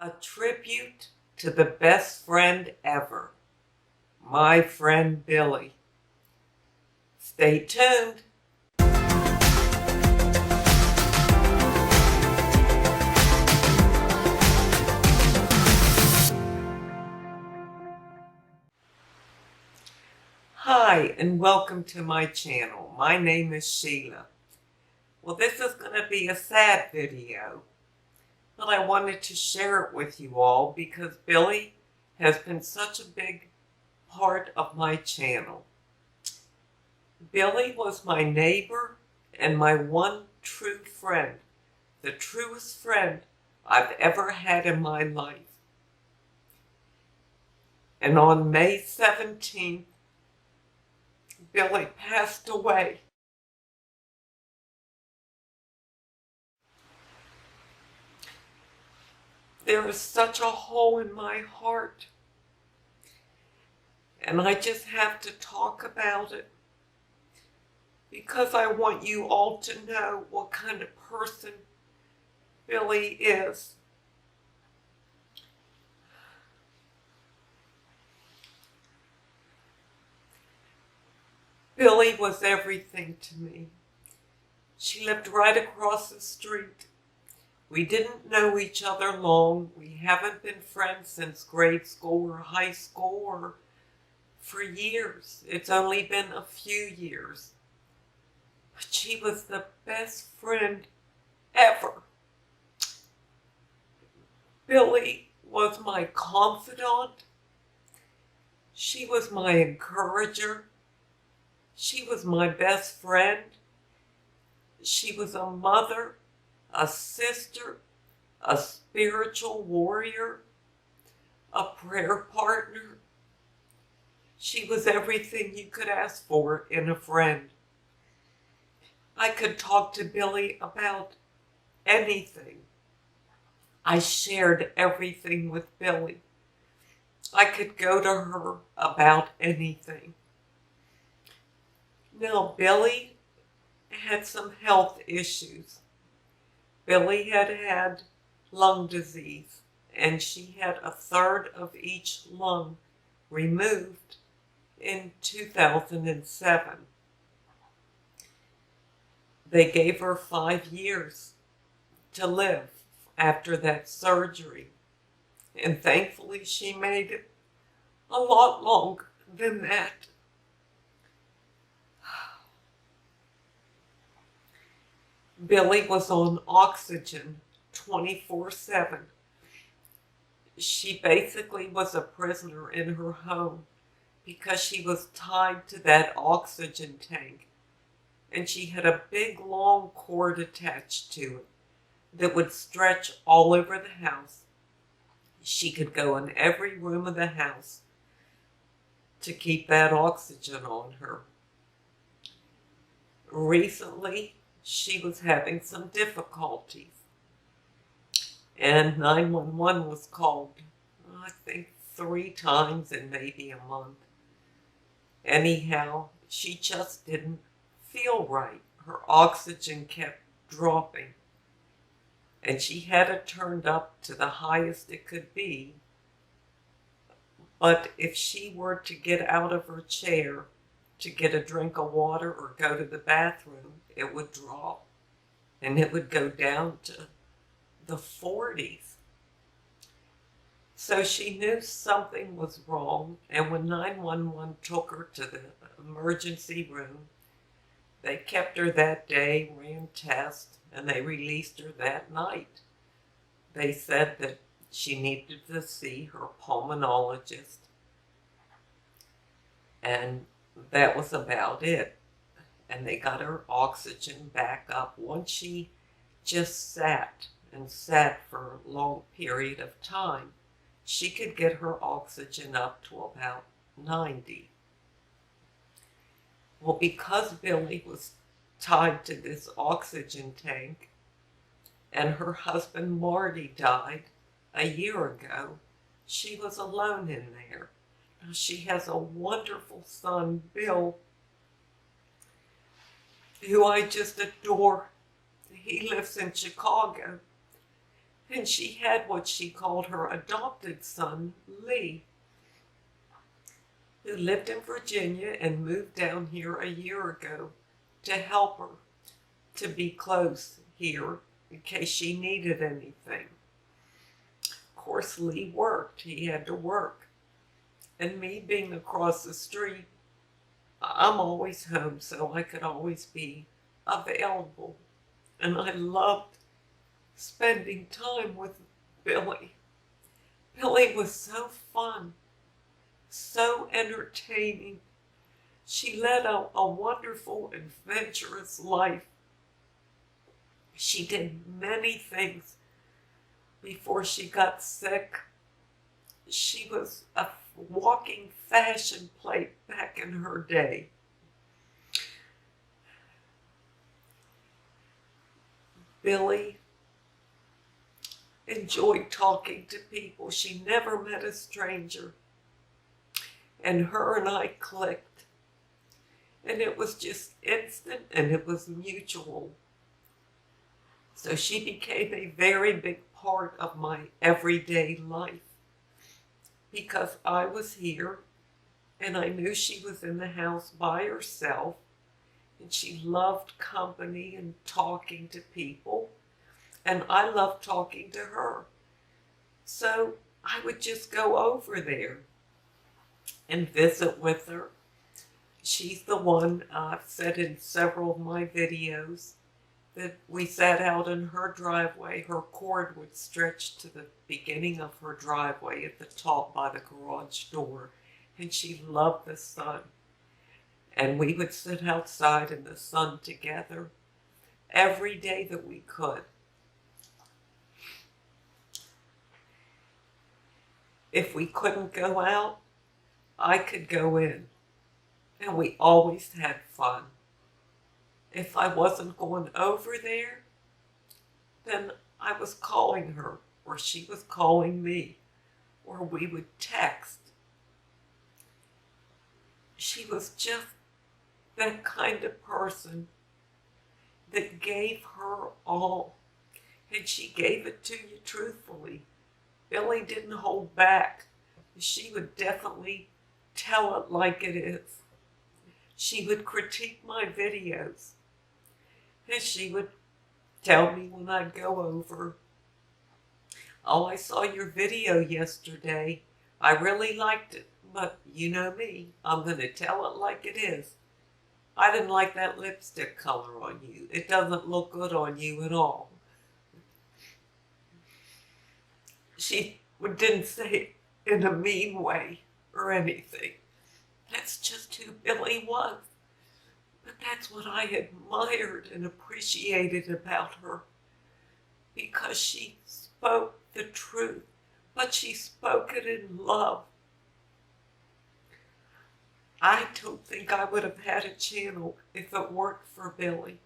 A tribute to the best friend ever, my friend Billie. Stay tuned. Hi, and welcome to my channel. My name is Sheila. Well, this is going to be a sad video, but I wanted to share it with you all because Billie has been such a big part of my channel. Billie was my neighbor and my one true friend, the truest friend I've ever had in my life. And on May 17th, Billie passed away. There is such a hole in my heart, and I just have to talk about it because I want you all to know what kind of person Billie is. Billie was everything to me. She lived right across the street. We didn't know each other long. We haven't been friends since grade school or high school or for years. It's only been a few years. But she was the best friend ever. Billie was my confidant. She was my encourager. She was my best friend. She was a mother, a sister, a spiritual warrior, a prayer partner. She was everything you could ask for in a friend. I could talk to Billie about anything. I shared everything with Billie. I could go to her about anything. Now, Billie had some health issues. Billie had had lung disease, and she had a third of each lung removed in 2007. They gave her 5 years to live after that surgery, and thankfully she made it a lot longer than that. Billie was on oxygen 24/7. She basically was a prisoner in her home because she was tied to that oxygen tank. And she had a big long cord attached to it that would stretch all over the house. She could go in every room of the house to keep that oxygen on her. Recently, she was having some difficulties, and 911 was called, I think 3 times in maybe a month. Anyhow, she just didn't feel right. Her oxygen kept dropping, and she had it turned up to the highest it could be. But if she were to get out of her chair to get a drink of water or go to the bathroom, it would drop, and it would go down to the 40s. So she knew something was wrong, and when 911 took her to the emergency room, they kept her that day, ran tests, and they released her that night. They said that she needed to see her pulmonologist, and that was about it. And they got her oxygen back up. Once she just sat and sat for a long period of time, she could get her oxygen up to about 90. Well, because Billie was tied to this oxygen tank, and her husband Marty died a year ago, she was alone in there. She has a wonderful son, Bill, who I just adore. He lives in Chicago, and she had what she called her adopted son, Lee, who lived in Virginia and moved down here a year ago to help her to be close here in case she needed anything. Of course, Lee worked. He had to work. And me being across the street, I'm always home, so I could always be available. And I loved spending time with Billie. Billie was so fun, so entertaining. She led a wonderful, adventurous life. She did many things before she got sick. She was a walking fashion plate back in her day. Billie enjoyed talking to people. She never met a stranger. And her and I clicked. And it was just instant and it was mutual. So she became a very big part of my everyday life because I was here and I knew she was in the house by herself and she loved company and talking to people and I loved talking to her. So I would just go over there and visit with her. She's the one I've said in several of my videos that we sat out in her driveway. Her cord would stretch to the beginning of her driveway at the top by the garage door, and she loved the sun. And we would sit outside in the sun together every day that we could. If we couldn't go out, I could go in, and we always had fun. If I wasn't going over there, then I was calling her, or she was calling me, or we would text. She was just that kind of person that gave her all, and she gave it to you truthfully. Billie didn't hold back. She would definitely tell it like it is. She would critique my videos. And she would tell me when I'd go over, "Oh, I saw your video yesterday. I really liked it, but you know me, I'm going to tell it like it is. I didn't like that lipstick color on you. It doesn't look good on you at all." She didn't say it in a mean way or anything. That's just who Billie was. But that's what I admired and appreciated about her, because she spoke the truth, but she spoke it in love. I don't think I would have had a channel if it weren't for Billie,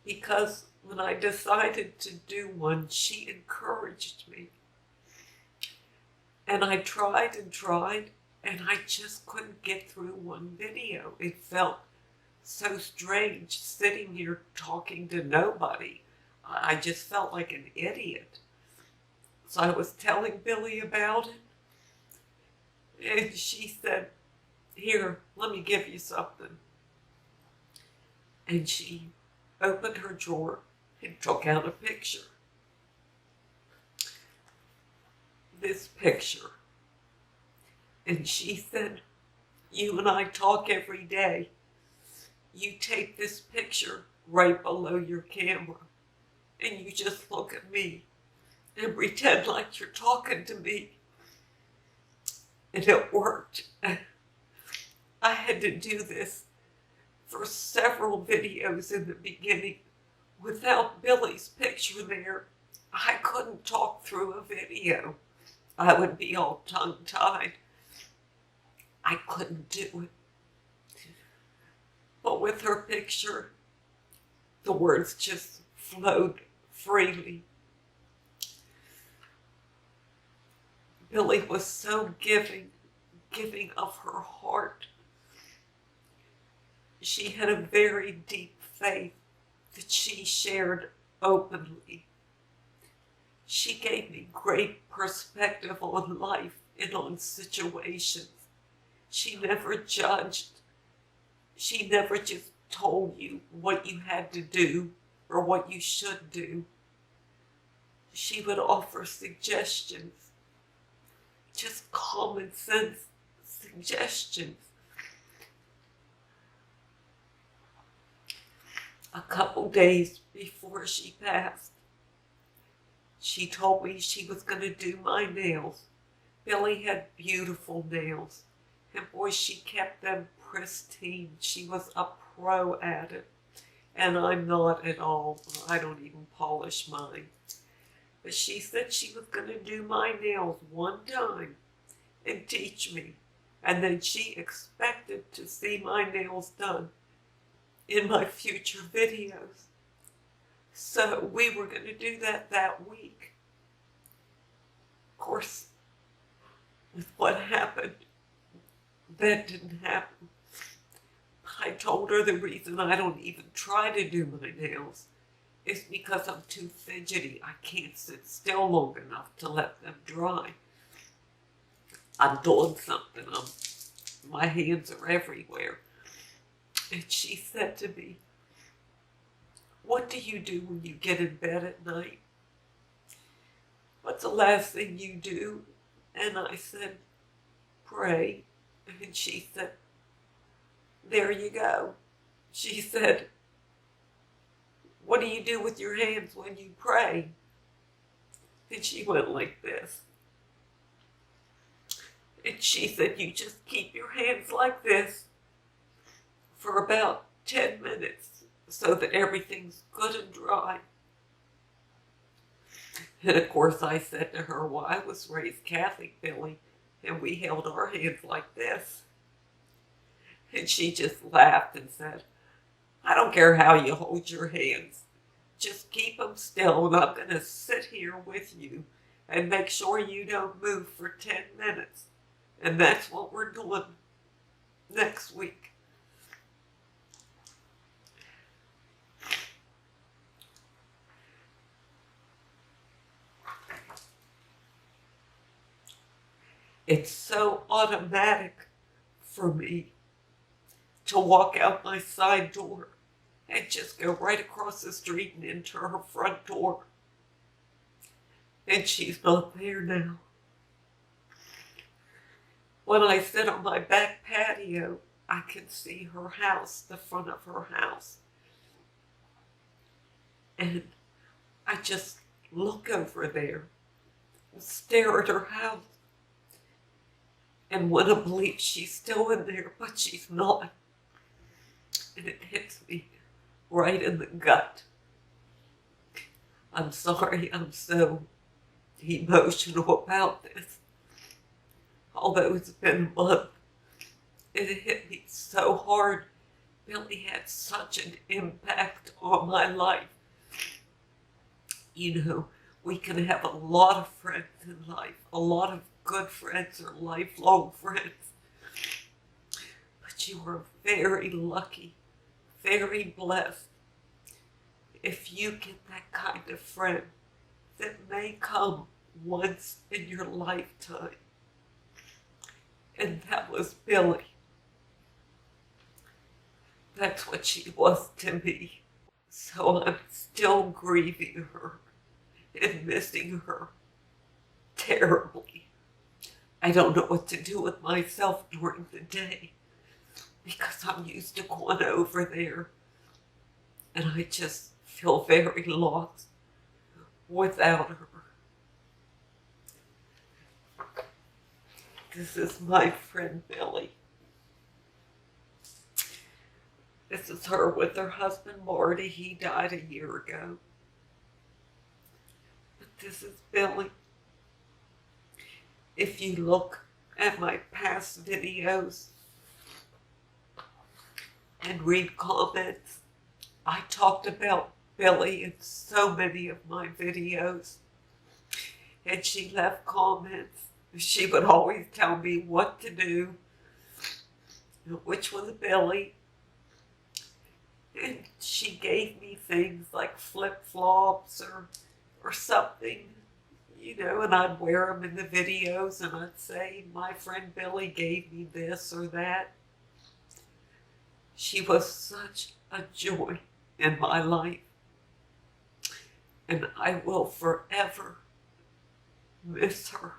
because when I decided to do one, she encouraged me. And I tried and tried, and I just couldn't get through one video. It felt so strange sitting here talking to nobody. I just felt like an idiot. So I was telling Billie about it, and she said, "Here, let me give you something." And she opened her drawer and took out a picture. This picture. And she said, "You and I talk every day. You take this picture right below your camera, and you just look at me and pretend like you're talking to me." And it worked. I had to do this for several videos in the beginning. Without Billie's picture there, I couldn't talk through a video. I would be all tongue-tied. I couldn't do it. But with her picture, the words just flowed freely. Billie was so giving of her heart. She had a very deep faith that she shared openly. She gave me great perspective on life and on situations. She never judged. She never just told you what you had to do or what you should do. She would offer suggestions, just common sense suggestions. A couple days before she passed, she told me she was going to do my nails. Billie had beautiful nails, and boy, she kept them pristine. She was a pro at it, and I'm not at all. I don't even polish mine. But she said she was going to do my nails one time and teach me, and then she expected to see my nails done in my future videos. So we were going to do that week. Of course, with what happened, that didn't happen. I told her the reason I don't even try to do my nails is because I'm too fidgety. I can't sit still long enough to let them dry. I'm doing something. My hands are everywhere. And she said to me, "What do you do when you get in bed at night? What's the last thing you do?" And I said, "Pray." And she said, "There you go." She said, "What do you do with your hands when you pray?" And she went like this. And she said, "You just keep your hands like this for about 10 minutes so that everything's good and dry." And of course I said to her, "Well, I was raised Catholic, Billie, and we held our hands like this." And she just laughed and said, "I don't care how you hold your hands. Just keep them still, and I'm going to sit here with you and make sure you don't move for 10 minutes. And that's what we're doing next week." It's so automatic for me to walk out my side door and just go right across the street and into her front door. And she's not there now. When I sit on my back patio, I can see her house, the front of her house. And I just look over there and stare at her house and want to believe she's still in there, but she's not. And it hits me right in the gut. I'm sorry I'm so emotional about this. Although it's been a month, it hit me so hard. Billie had such an impact on my life. You know, we can have a lot of friends in life, a lot of good friends or lifelong friends. But you are very lucky, very blessed if you get that kind of friend that may come once in your lifetime. And that was Billie. That's what she was to me. So I'm still grieving her and missing her terribly. I don't know what to do with myself during the day because I'm used to going over there, and I just feel very lost without her. This is my friend Billie. This is her with her husband Marty. He died a year ago. But this is Billie. If you look at my past videos and read comments, I talked about Billie in so many of my videos. And she left comments. She would always tell me what to do, which was Billie. And she gave me things like flip-flops or something and I'd wear them in the videos, and I'd say, my friend Billie gave me this or that. She was such a joy in my life, and I will forever miss her.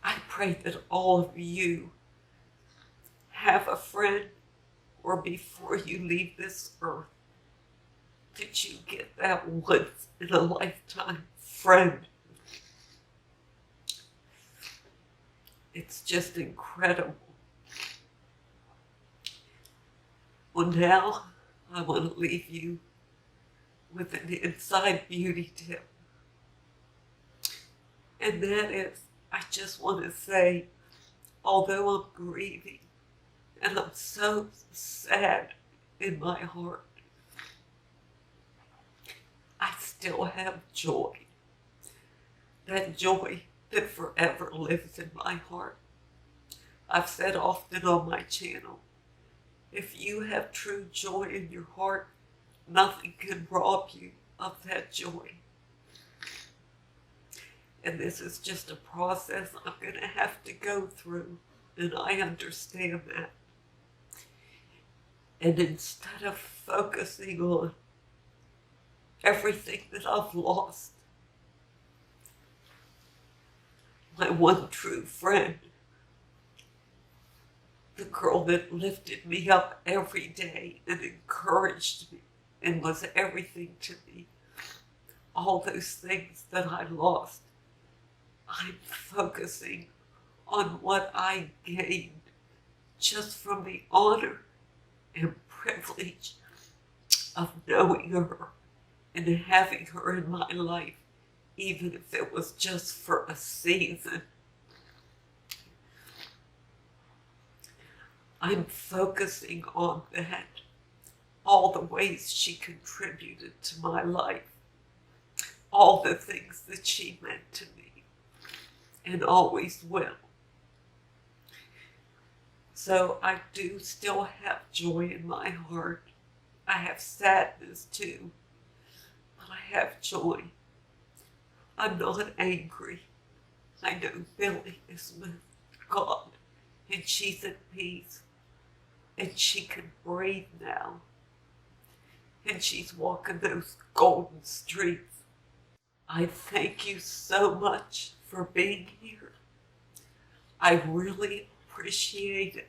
I pray that all of you have a friend, or before you leave this earth, that you get that once in a lifetime friend. It's just incredible. Well, now I want to leave you with an inside beauty tip. And that is, I just want to say, although I'm grieving and I'm so sad in my heart, I still have joy. That joy that forever lives in my heart. I've said often on my channel, if you have true joy in your heart, nothing can rob you of that joy. And this is just a process I'm going to have to go through, and I understand that. And instead of focusing on everything that I've lost, my one true friend, the girl that lifted me up every day and encouraged me and was everything to me, all those things that I lost, I'm focusing on what I gained just from the honor and privilege of knowing her and having her in my life, even if it was just for a season. I'm focusing on that, all the ways she contributed to my life, all the things that she meant to me, and always will. So I do still have joy in my heart. I have sadness too, but I have joy. I'm not angry. I know Billie is with God, and she's at peace, and she can breathe now, and she's walking those golden streets. I thank you so much for being here. I really appreciate it.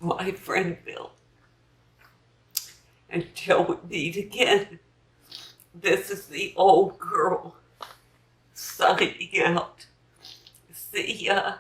My friend Bill. Until we meet again, this is the old girl signing out. See ya.